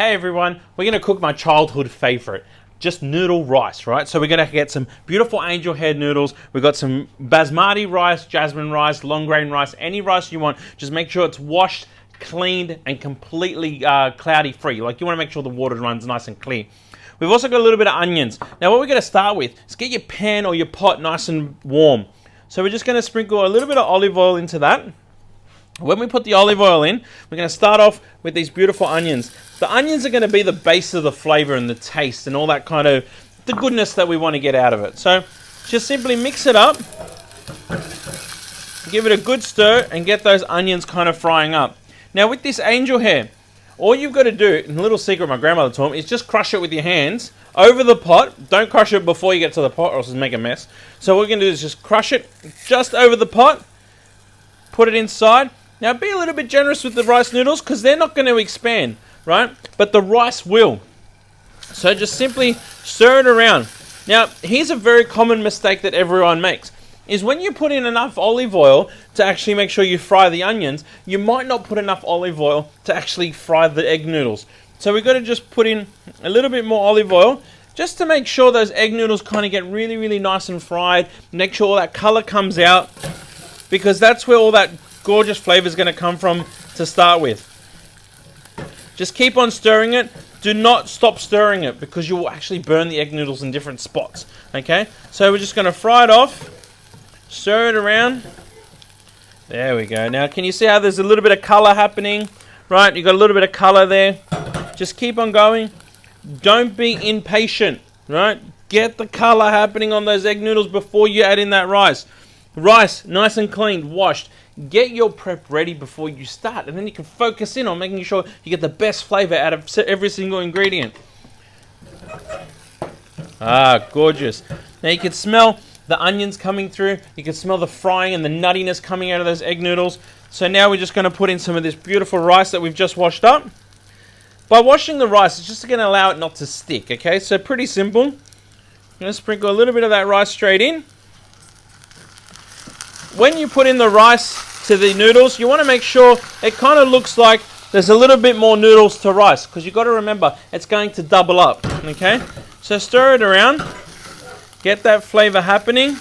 Hey everyone, we're going to cook my childhood favorite, just noodle rice, right? So we're going to get some beautiful angel hair noodles. We've got some basmati rice, jasmine rice, long grain rice, any rice you want. Just make sure it's washed, cleaned, and completely cloudy free. Like you want to make sure the water runs nice and clear. We've also got a little bit of onions. Now what we're going to start with is get your pan or your pot nice and warm. So we're just going to sprinkle a little bit of olive oil into that. When we put the olive oil in, we're going to start off with these beautiful onions. The onions are going to be the base of the flavor and the taste and all that kind of the goodness that we want to get out of it. So just simply mix it up, give it a good stir, and get those onions kind of frying up. Now with this angel hair, all you've got to do, and a little secret my grandmother taught me, is just crush it with your hands over the pot. Don't crush it before you get to the pot or else it'll make a mess. So what we're going to do is just crush it just over the pot, put it inside. Now be a little bit generous with the rice noodles because they're not going to expand, right? But the rice will. So just simply stir it around. Now here's a very common mistake that everyone makes, is when you put in enough olive oil to actually make sure you fry the onions, you might not put enough olive oil to actually fry the egg noodles. So we've got to just put in a little bit more olive oil just to make sure those egg noodles kind of get really, really nice and fried. Make sure all that color comes out, because that's where all that gorgeous flavor is going to come from to start with. Just keep on stirring it. Do not stop stirring it because you will actually burn the egg noodles in different spots. Okay, so we're just going to fry it off, stir it around. There we go. Now can you see how there's a little bit of color happening? Right, you got a little bit of color there. Just keep on going. Don't be impatient. Right, get the color happening on those egg noodles before you add in that rice. Rice nice and clean, washed. Get your prep ready before you start, and then you can focus in on making sure you get the best flavor out of every single ingredient. Ah, gorgeous. Now you can smell the onions coming through. You can smell the frying and the nuttiness coming out of those egg noodles. So now we're just going to put in some of this beautiful rice that we've just washed up. By washing the rice, it's just going to allow it not to stick, okay? So pretty simple. I'm going to sprinkle a little bit of that rice straight in. When you put in the rice to the noodles, you want to make sure it kind of looks like there's a little bit more noodles to rice, because you've got to remember it's going to double up, okay? So stir it around, get that flavor happening,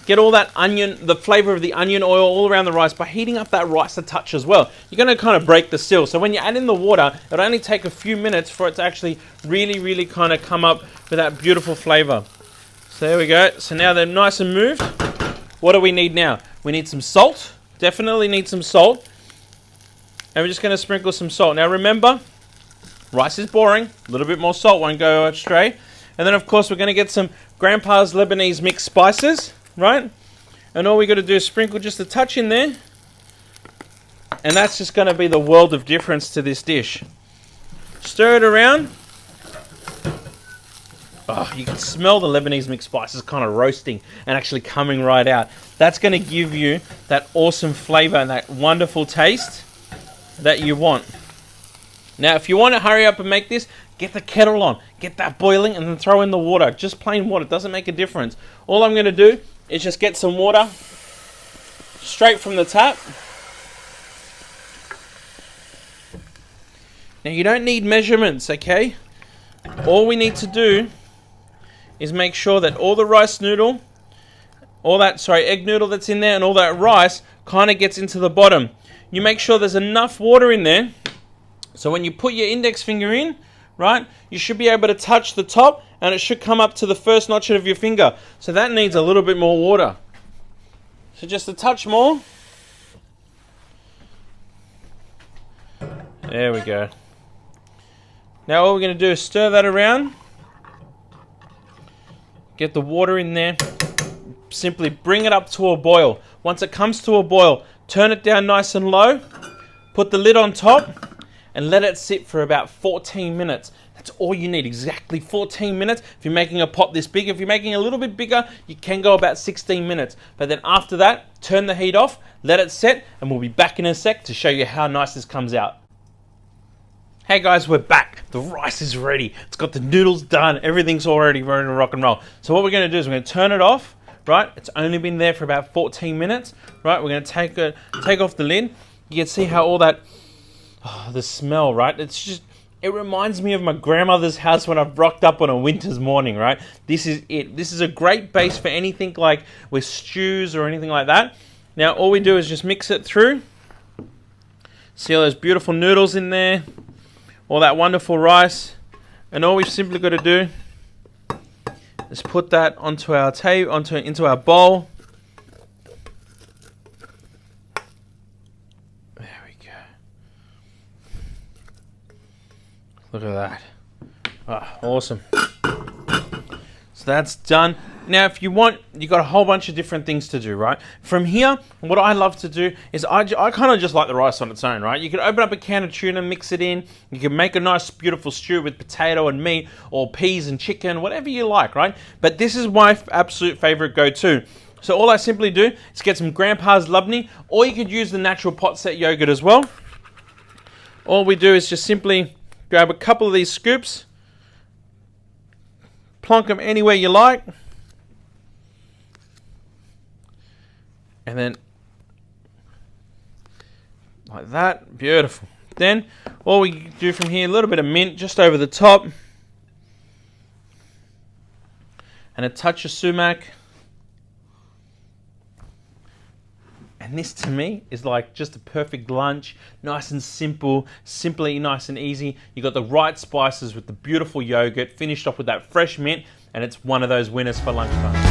get all that onion, the flavor of the onion oil all around the rice by heating up that rice a touch as well. You're going to kind of break the seal. So when you add in the water, it'll only take a few minutes for it to actually really, really kind of come up with that beautiful flavor. So there we go. So now they're nice and moved. What do we need now? We need some salt. Definitely need some salt. And we're just going to sprinkle some salt. Now remember, rice is boring. A little bit more salt won't go astray. And then of course we're going to get some Grandpa's Lebanese mixed spices, right? And all we got to do is sprinkle just a touch in there. And that's just going to be the world of difference to this dish. Stir it around. Oh, you can smell the Lebanese mixed spices kind of roasting and actually coming right out. That's going to give you that awesome flavor and that wonderful taste that you want. Now, if you want to hurry up and make this, get the kettle on, get that boiling, and then throw in the water. Just plain water, doesn't make a difference. All I'm going to do is just get some water straight from the tap. Now, you don't need measurements, okay? All we need to do is make sure that all the rice noodle, egg noodle that's in there and all that rice kind of gets into the bottom. You make sure there's enough water in there, so when you put your index finger in, right, you should be able to touch the top and it should come up to the first notch of your finger. So that needs a little bit more water. So just a touch more. There we go. Now all we're going to do is stir that around. Get the water in there. Simply bring it up to a boil. Once it comes to a boil, turn it down nice and low. Put the lid on top and let it sit for about 14 minutes. That's all you need, exactly 14 minutes. If you're making a pot this big, if you're making a little bit bigger, you can go about 16 minutes. But then after that, turn the heat off, let it set, and we'll be back in a sec to show you how nice this comes out. Hey guys, we're back. The rice is ready. It's got the noodles done. Everything's already ready to rock and roll. So what we're going to do is we're going to turn it off, right? It's only been there for about 14 minutes, right? We're going to take off the lid. You can see how all that, the smell, right? It's just It reminds me of my grandmother's house when I've rocked up on a winter's morning, right? This is it. This is a great base for anything like with stews or anything like that. Now, all we do is just mix it through. See all those beautiful noodles in there? All that wonderful rice. And all we've simply got to do is put that onto our into our bowl. There we go. Look at that. Ah, awesome. So that's done. Now, if you want, you got a whole bunch of different things to do, right? From here, what I love to do is I kind of just like the rice on its own, right? You can open up a can of tuna, mix it in. You can make a nice, beautiful stew with potato and meat or peas and chicken, whatever you like, right? But this is my absolute favorite go-to. So all I simply do is get some Grandpa's Lubny, or you could use the natural pot set yogurt as well. All we do is just simply grab a couple of these scoops, plonk them anywhere you like, and then like that. Beautiful. Then all we do from here, a little bit of mint just over the top, and a touch of sumac. And this to me is like just a perfect lunch, nice and simple, simply nice and easy. You got the right spices with the beautiful yogurt, finished off with that fresh mint, and it's one of those winners for lunchtime.